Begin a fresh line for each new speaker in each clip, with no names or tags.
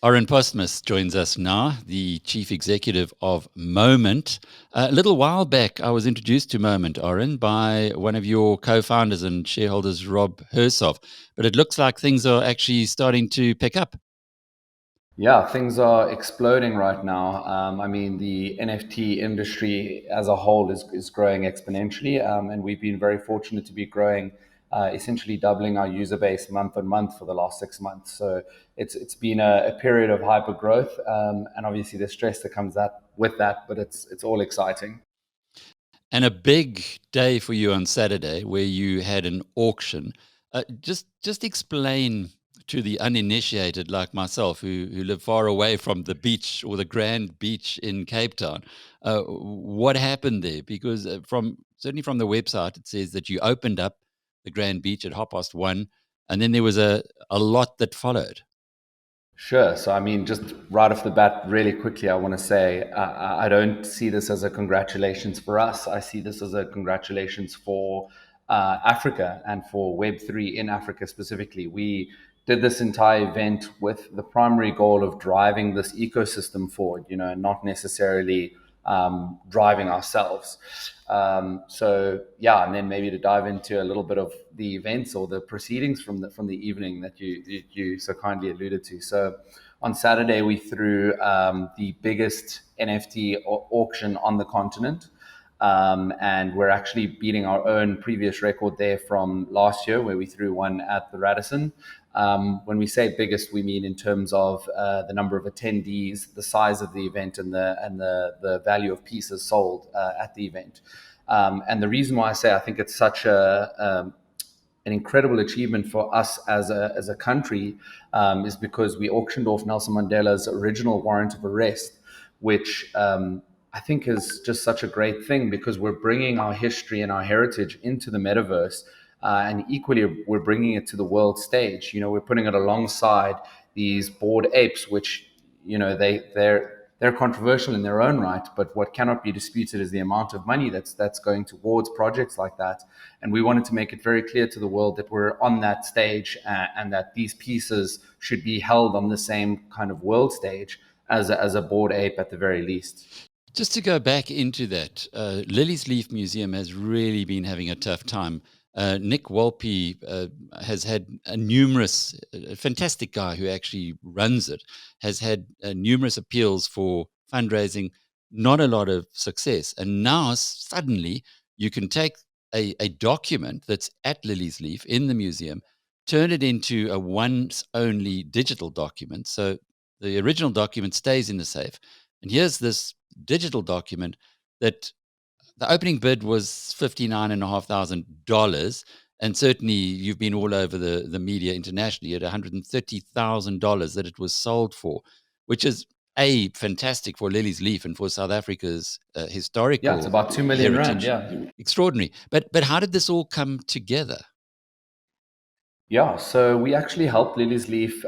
Ahren Posthumus joins us now, the Chief Executive of Momint. A little while back, I was introduced to Momint, Ahren, by one of your co-founders and shareholders, Rob Hersov. But it looks like things are actually starting to pick up.
Yeah, things are exploding right now. I mean, the NFT industry as a whole is growing exponentially, and we've been very fortunate to be growing, essentially doubling our user base month on month for the last 6 months. So it's been a period of hyper growth, and obviously the stress that comes with that, but it's all exciting.
And a big day for you on Saturday where you had an auction. Just explain to the uninitiated like myself who live far away from the beach or the grand beach in Cape Town, what happened there? Because certainly from the website, it says that you opened up the grand beach at 1:30, and then there was a lot that followed.
Sure. So, I mean, just right off the bat, really quickly, I want to say I don't see this as a congratulations for us. I see this as a congratulations for Africa and for Web3 in Africa specifically. We did this entire event with the primary goal of driving this ecosystem forward, not necessarily driving ourselves. So yeah, and then maybe to dive into a little bit of the events or the proceedings from the evening that you so kindly alluded to. So on Saturday we threw the biggest NFT auction on the continent. And we're actually beating our own previous record there from last year, where we threw one at the Radisson. When we say biggest, we mean in terms of the number of attendees, the size of the event, and the value of pieces sold at the event. And the reason why I say I think it's such an incredible achievement for us as a country is because we auctioned off Nelson Mandela's original warrant of arrest, which I think is just such a great thing because we're bringing our history and our heritage into the metaverse. And equally, we're bringing it to the world stage. We're putting it alongside these Bored Apes, which, they're controversial in their own right, but what cannot be disputed is the amount of money that's going towards projects like that. And we wanted to make it very clear to the world that we're on that stage, and that these pieces should be held on the same kind of world stage as a Bored Ape at the very least.
Just to go back into that, Lily's Leaf Museum has really been having a tough time. Nick Walpe has had a fantastic guy who actually runs it, has had numerous appeals for fundraising, not a lot of success. And now suddenly you can take a document that's at Lily's Leaf in the museum, turn it into a once only digital document. So the original document stays in the safe. And here's this digital document that the opening bid was $59,500. And certainly you've been all over the media internationally at $130,000 that it was sold for, which is fantastic for Lily's Leaf and for South Africa's
Yeah, it's
historical
about 2 million rand.
heritage.
Yeah.
Extraordinary. But how did this all come together?
Yeah, so we actually helped Lily's Leaf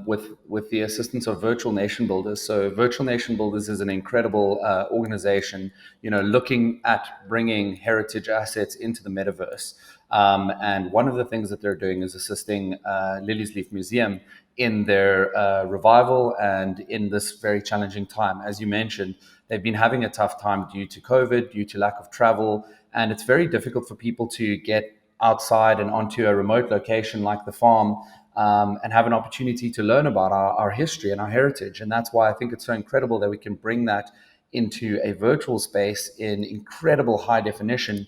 with the assistance of Virtual Nation Builders. So Virtual Nation Builders is an incredible organization, looking at bringing heritage assets into the metaverse. And one of the things that they're doing is assisting Lily's Leaf Museum in their revival and in this very challenging time. As you mentioned, they've been having a tough time due to COVID, due to lack of travel, and it's very difficult for people to get outside and onto a remote location like the farm, and have an opportunity to learn about our history and our heritage. And that's why I think it's so incredible that we can bring that into a virtual space in incredible high definition,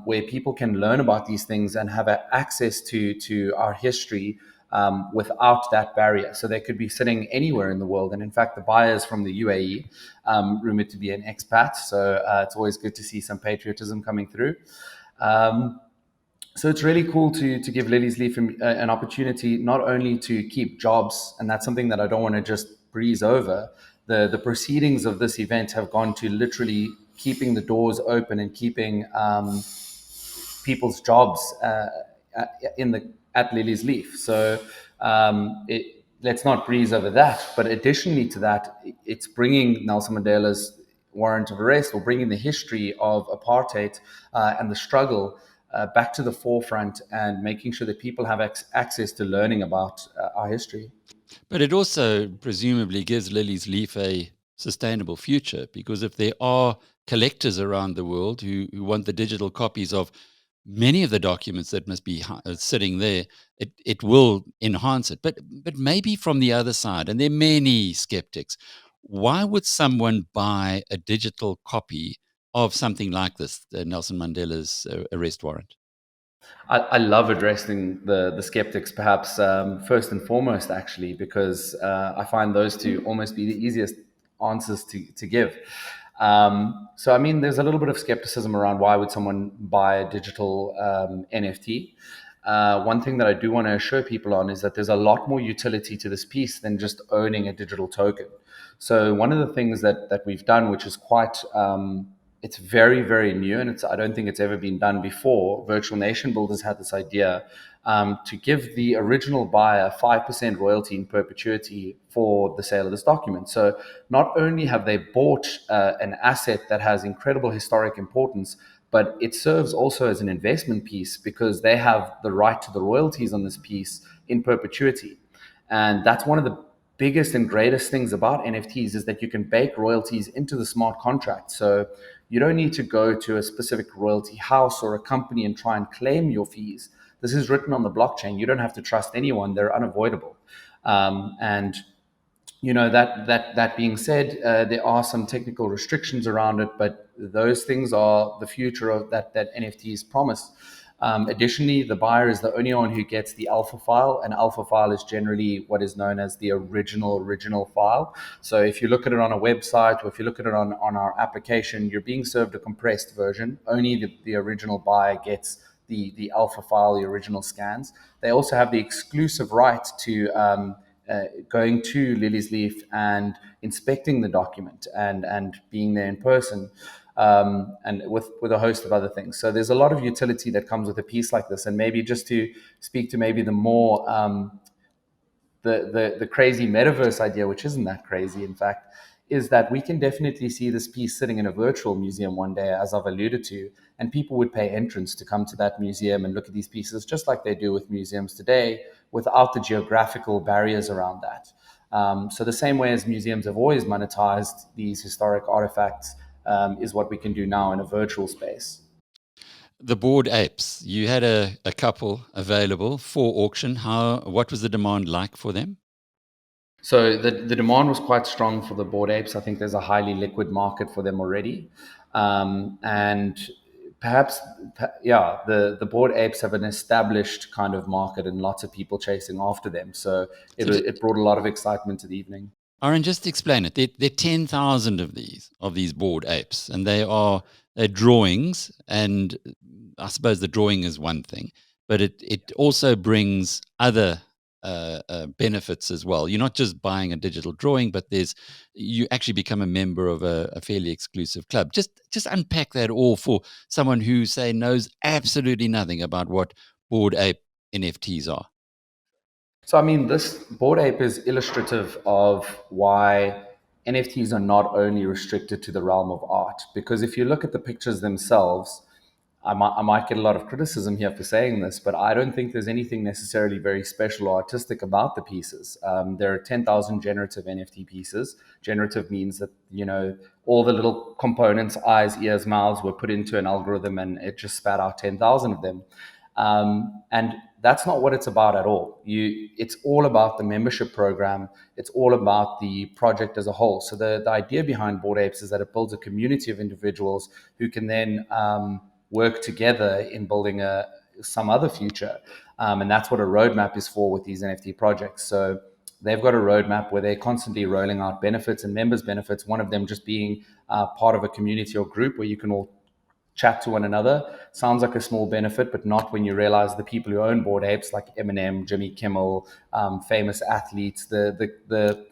where people can learn about these things and have access to our history without that barrier. So they could be sitting anywhere in the world. And in fact, the buyer is from the UAE, rumored to be an expat. So it's always good to see some patriotism coming through. So it's really cool to give Lily's Leaf an opportunity not only to keep jobs, and that's something that I don't want to just breeze over. The proceedings of this event have gone to literally keeping the doors open and keeping people's jobs at Lily's Leaf. So let's not breeze over that. But additionally to that, it's bringing Nelson Mandela's warrant of arrest, or bringing the history of apartheid and the struggle back to the forefront, and making sure that people have access to learning about our history.
But it also presumably gives Lily's Leaf a sustainable future, because if there are collectors around the world who want the digital copies of many of the documents that must be sitting there, it will enhance it. But maybe from the other side, and there are many skeptics, why would someone buy a digital copy of something like this, Nelson Mandela's arrest warrant?
I love addressing the skeptics, perhaps first and foremost, actually, because I find those to almost be the easiest answers to give. So, I mean, there's a little bit of skepticism around why would someone buy a digital NFT. One thing that I do want to assure people on is that there's a lot more utility to this piece than just owning a digital token. So, one of the things that we've done, which is quite it's very, very new, and I don't think it's ever been done before. Virtual Nation Builders had this idea to give the original buyer 5% royalty in perpetuity for the sale of this document. So not only have they bought an asset that has incredible historic importance, but it serves also as an investment piece because they have the right to the royalties on this piece in perpetuity. And that's one of the biggest and greatest things about NFTs is that you can bake royalties into the smart contract. So you don't need to go to a specific royalty house or a company and try and claim your fees. This is written on the blockchain. You don't have to trust anyone. They're unavoidable. And that being said, there are some technical restrictions around it, but those things are the future of that NFTs promise. Additionally, the buyer is the only one who gets the alpha file. An alpha file is generally what is known as the original file. So if you look at it on a website or if you look at it on our application, you're being served a compressed version. Only the original buyer gets the alpha file, the original scans. They also have the exclusive right to going to Lily's Leaf and inspecting the document and being there in person, and with a host of other things. So there's a lot of utility that comes with a piece like this. And maybe just to speak to maybe the more the crazy metaverse idea, which isn't that crazy, in fact, is that we can definitely see this piece sitting in a virtual museum one day, as I've alluded to, and people would pay entrance to come to that museum and look at these pieces just like they do with museums today, without the geographical barriers around that. So the same way as museums have always monetized these historic artifacts is what we can do now in a virtual space.
The Bored Apes, you had a couple available for auction. What was the demand like for them?
So the demand was quite strong for the Bored Apes. I think there's a highly liquid market for them already. And perhaps, yeah, the Bored Apes have an established kind of market and lots of people chasing after them. So
So,
it brought a lot of excitement to the evening.
Aaron, just explain it. There are 10,000 of these Bored Apes, and they're drawings. And I suppose the drawing is one thing, but it also brings other benefits as well. You're not just buying a digital drawing, but you actually become a member of a fairly exclusive club. Just unpack that all for someone who, say, knows absolutely nothing about what Bored Ape NFTs are.
So, I mean, this Bored Ape is illustrative of why NFTs are not only restricted to the realm of art. Because if you look at the pictures themselves, I might get a lot of criticism here for saying this, but I don't think there's anything necessarily very special or artistic about the pieces. There are 10,000 generative NFT pieces. Generative means that, all the little components, eyes, ears, mouths, were put into an algorithm and it just spat out 10,000 of them. And that's not what it's about at all. It's all about the membership program. It's all about the project as a whole. So the idea behind Bored Apes is that it builds a community of individuals who can then work together in building some other future. And that's what a roadmap is for with these NFT projects. So they've got a roadmap where they're constantly rolling out benefits and members benefits. One of them just being part of a community or group where you can all chat to one another. Sounds like a small benefit, but not when you realize the people who own Bored Apes, like Eminem, Jimmy Kimmel, famous athletes, the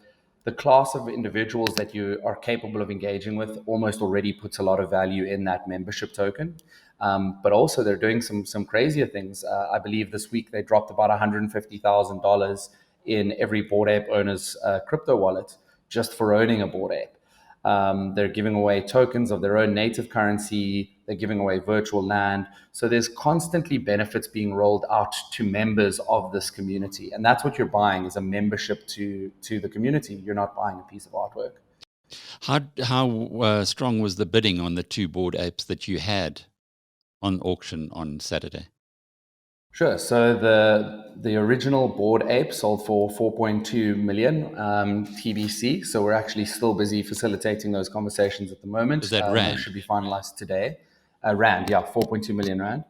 class of individuals that you are capable of engaging with almost already puts a lot of value in that membership token. But also they're doing some crazier things. I believe this week they dropped about $150,000 in every Bored Ape owner's crypto wallet just for owning a Bored Ape. They're giving away tokens of their own native currency. They're giving away virtual land. So there's constantly benefits being rolled out to members of this community. And that's what you're buying, is a membership to the community. You're not buying a piece of artwork.
How strong was the bidding on the two Bored Apes that you had on auction on Saturday?
Sure. So the original Bored Ape sold for 4.2 million TBC. So we're actually still busy facilitating those conversations at the moment.
Is that
Those
rand?
should be finalized today. Rand, yeah, 4.2 million rand.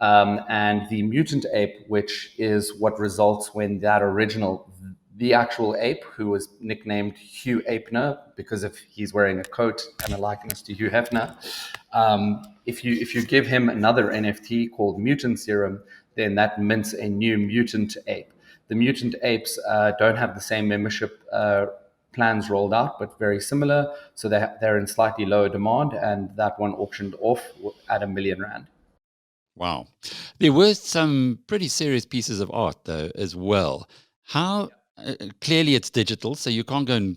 And the mutant ape, which is what results when that original, the actual ape, who was nicknamed Hugh Apener because of he's wearing a coat and a likeness to Hugh Hefner. If you give him another NFT called Mutant Serum, then that mints a new mutant ape. The mutant apes don't have the same membership plans rolled out, but very similar. So they're in slightly lower demand, and that one auctioned off at R1 million.
Wow. There were some pretty serious pieces of art, though, as well. How clearly it's digital, so you can't go and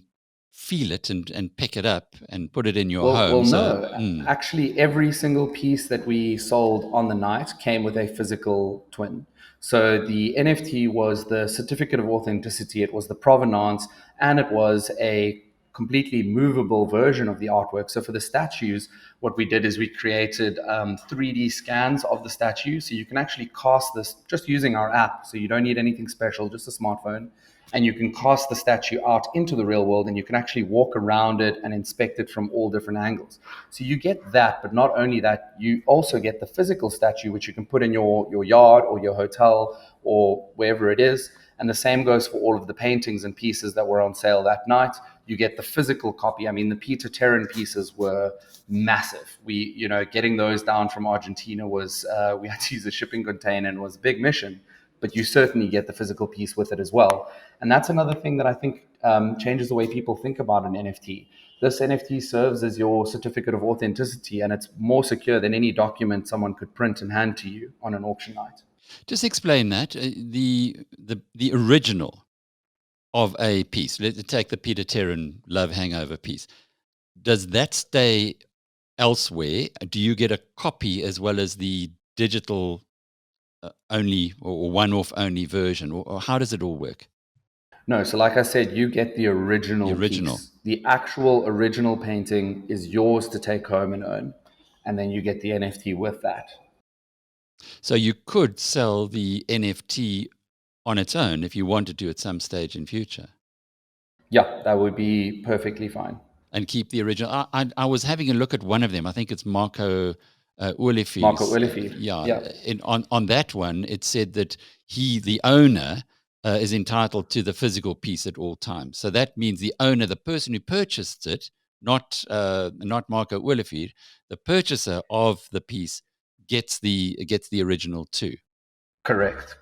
feel it and pick it up and put it in your
Well,
home. So,
no. Actually, every single piece that we sold on the night came with a physical twin. So the NFT was the certificate of authenticity, it was the provenance, and it was a completely movable version of the artwork. So for the statues, what we did is we created 3D scans of the statue. So you can actually cast this just using our app. So you don't need anything special, just a smartphone. And you can cast the statue out into the real world, and you can actually walk around it and inspect it from all different angles. So you get that, but not only that, you also get the physical statue, which you can put in your yard or your hotel or wherever it is. And the same goes for all of the paintings and pieces that were on sale that night. You get the physical copy. I mean, the Peter Terran pieces were massive. Getting those down from Argentina was, we had to use a shipping container, and it was a big mission. But you certainly get the physical piece with it as well. And that's another thing that I think changes the way people think about an NFT. This NFT serves as your certificate of authenticity, and it's more secure than any document someone could print and hand to you on an auction night.
just explain that the original of a piece. Let's take the Peter Terran Love Hangover piece. Does that stay elsewhere? Do you get a copy as well as the digital only or one-off only version, or how does it all work?
No, so like I said, you get the
The
original
original.
piece. The actual original painting is yours to take home and own. And then you get the NFT with that.
So you could sell the NFT on its own if you wanted to at some stage in future,
Yeah, that would be perfectly fine.
and keep the original. I was having a look at one of them. I think it's Marco
Marco
Ulifi's.
Ulifi.
Yeah,
Yeah.
on that one, it said that he, the owner, is entitled to the physical piece at all times. So that means the owner, the person who purchased it, not Marco Ulifi, the purchaser of the piece gets the original too.
Correct.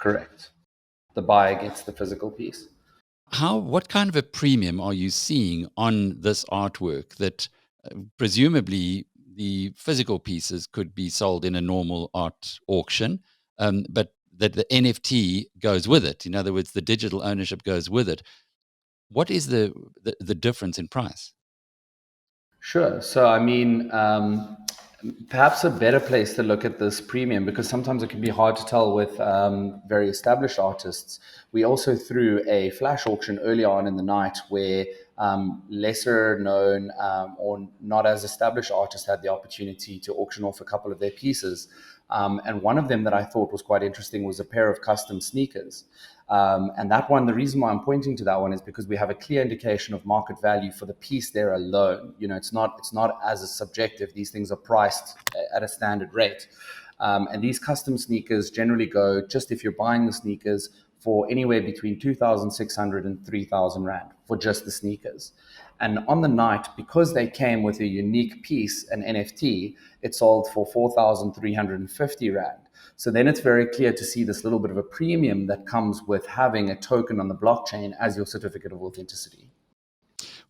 The buyer gets the physical piece.
What kind of a premium are you seeing on this artwork that presumably the physical pieces could be sold in a normal art auction, but that the NFT goes with it? In other words, the digital ownership goes with it. What is the difference in price?
Sure. So, I mean, perhaps a better place to look at this premium, because sometimes it can be hard to tell with very established artists. We also threw a flash auction early on in the night where lesser known or not as established artists had the opportunity to auction off a couple of their pieces. And one of them that I thought was quite interesting was a pair of custom sneakers. And that one, the reason why I'm pointing to that one is because we have a clear indication of market value for the piece there alone. It's not as a subjective. These things are priced at a standard rate. And these custom sneakers generally go, just if you're buying the sneakers, for anywhere between 2,600 and 3,000 Rand for just the sneakers. And on the night, because they came with a unique piece, an NFT, it sold for 4,350 Rand. So then it's very clear to see this little bit of a premium that comes with having a token on the blockchain as your certificate of authenticity.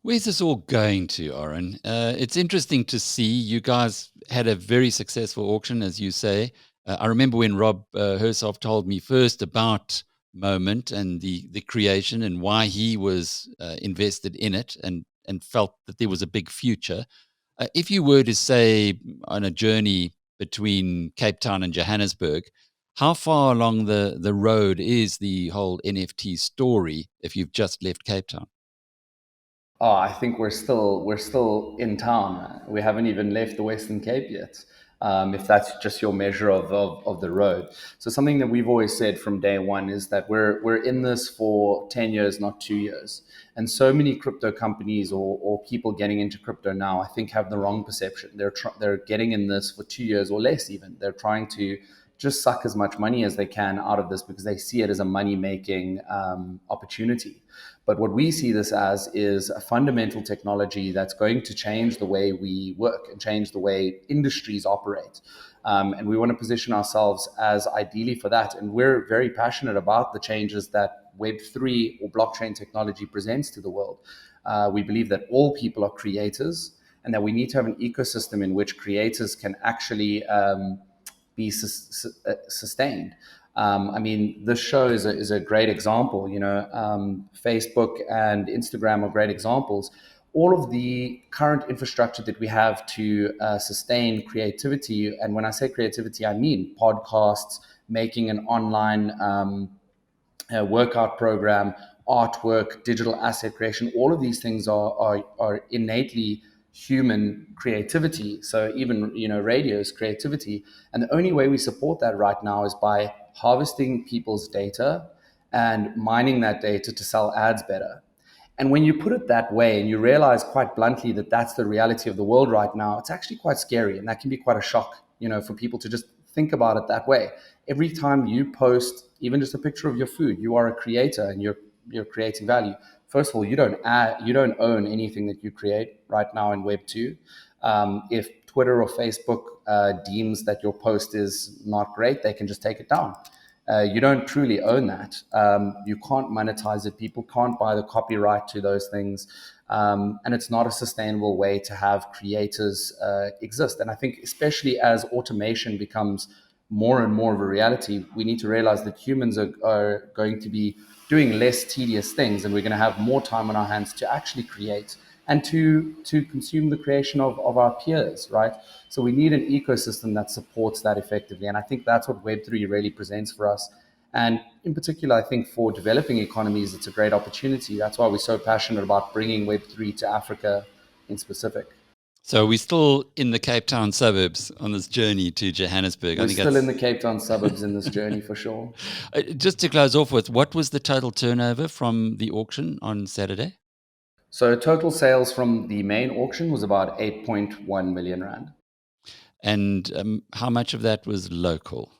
Where's this all going to, Ahren? It's interesting to see. You guys had a very successful auction, as you say. I remember when Rob Hersov told me first about Momint and the creation and why he was invested in it and felt that there was a big future. If you were to say on a journey between Cape Town and Johannesburg. How far along the road is the whole NFT story if you've just left Cape Town?
Oh, I think we're still in town. We haven't even left the Western Cape yet. If that's just your measure of the road. So something that we've always said from day one is that we're in this for 10 years, not 2 years. And so many crypto companies or people getting into crypto now, I think, have the wrong perception. They're getting in this for 2 years or less even. They're trying to just suck as much money as they can out of this because they see it as a money making opportunity. But what we see this as is a fundamental technology that's going to change the way we work and change the way industries operate. And we want to position ourselves as ideally for that. And we're very passionate about the changes that Web3 or blockchain technology presents to the world. We believe that all people are creators and that we need to have an ecosystem in which creators can actually be sustained. I mean, this show is a great example. Facebook and Instagram are great examples. All of the current infrastructure that we have to sustain creativity, and when I say creativity, I mean podcasts, making an online workout program, artwork, digital asset creation. All of these things are innately human creativity. So even radio is creativity, and the only way we support that right now is by harvesting people's data and mining that data to sell ads better. And when you put it that way and you realize quite bluntly that that's the reality of the world right now, it's actually quite scary. And that can be quite a shock, for people to just think about it that way. Every time you post even just a picture of your food, you are a creator and you're creating value. First of all, you don't own anything that you create right now in Web 2. If Twitter or Facebook deems that your post is not great, they can just take it down. You don't truly own that. You can't monetize it. People can't buy the copyright to those things. And it's not a sustainable way to have creators exist. And I think especially as automation becomes more and more of a reality, we need to realize that humans are going to be doing less tedious things, and we're going to have more time on our hands to actually create and to consume the creation of our peers, right? So we need an ecosystem that supports that effectively. And I think that's what Web3 really presents for us. And in particular, I think for developing economies, it's a great opportunity. That's why we're so passionate about bringing Web3 to Africa in specific.
So we're still in the Cape Town suburbs on this journey to Johannesburg.
We're still in the Cape Town suburbs in this journey for sure.
Just to close off with, what was the total turnover from the auction on Saturday?
So total sales from the main auction was about 8.1 million rand.
And how much of that was local?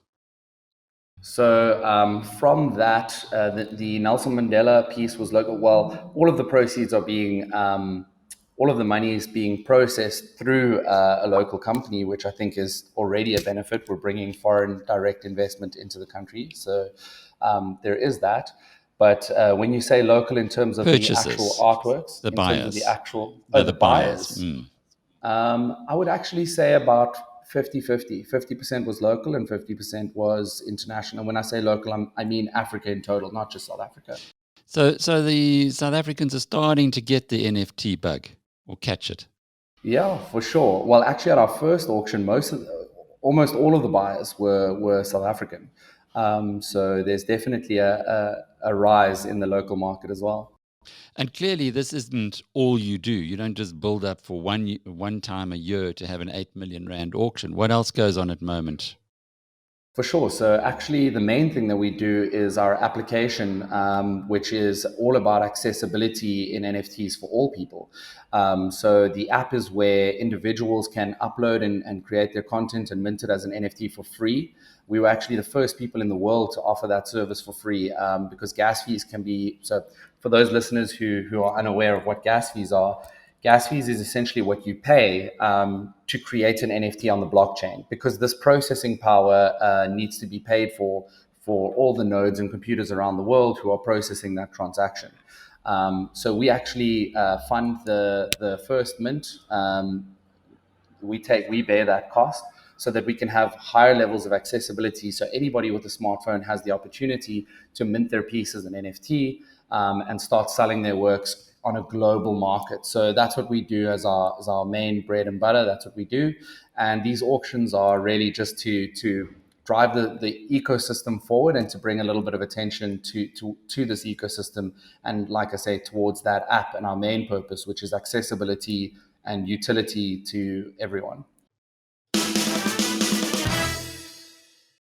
So from that, the Nelson Mandela piece was local. Well, all of the proceeds are being, all of the money is being processed through a local company, which I think is already a benefit. We're bringing foreign direct investment into the country. So there is that. But when you say local in terms of
Purchases,
the actual artworks,
the
in
buyers.
terms of the actual,
No,
the buyers,
Mm.
I would actually say about 50-50. 50% was local and 50% was international. And when I say local, I mean Africa in total, not just South Africa.
So the South Africans are starting to get the NFT bug or catch it.
Yeah, for sure. Well, actually, at our first auction, almost all of the buyers were South African. So there's definitely a rise in the local market as well.
And clearly, this isn't all you do. You don't just build up for one time a year to have an 8 million rand auction. What else goes on at Momint?
For sure. So actually, the main thing that we do is our application, which is all about accessibility in NFTs for all people. So the app is where individuals can upload and create their content and mint it as an NFT for free. We were actually the first people in the world to offer that service for free because gas fees can be. So for those listeners who are unaware of what gas fees are, gas fees is essentially what you pay to create an NFT on the blockchain, because this processing power needs to be paid for all the nodes and computers around the world who are processing that transaction. So we actually fund the first mint. We bear that cost so that we can have higher levels of accessibility. So anybody with a smartphone has the opportunity to mint their piece as an NFT and start selling their works on a global market. So that's what we do as our main bread and butter. That's what we do. And these auctions are really just to drive the ecosystem forward and to bring a little bit of attention to this ecosystem. And like I say, towards that app and our main purpose, which is accessibility and utility to everyone.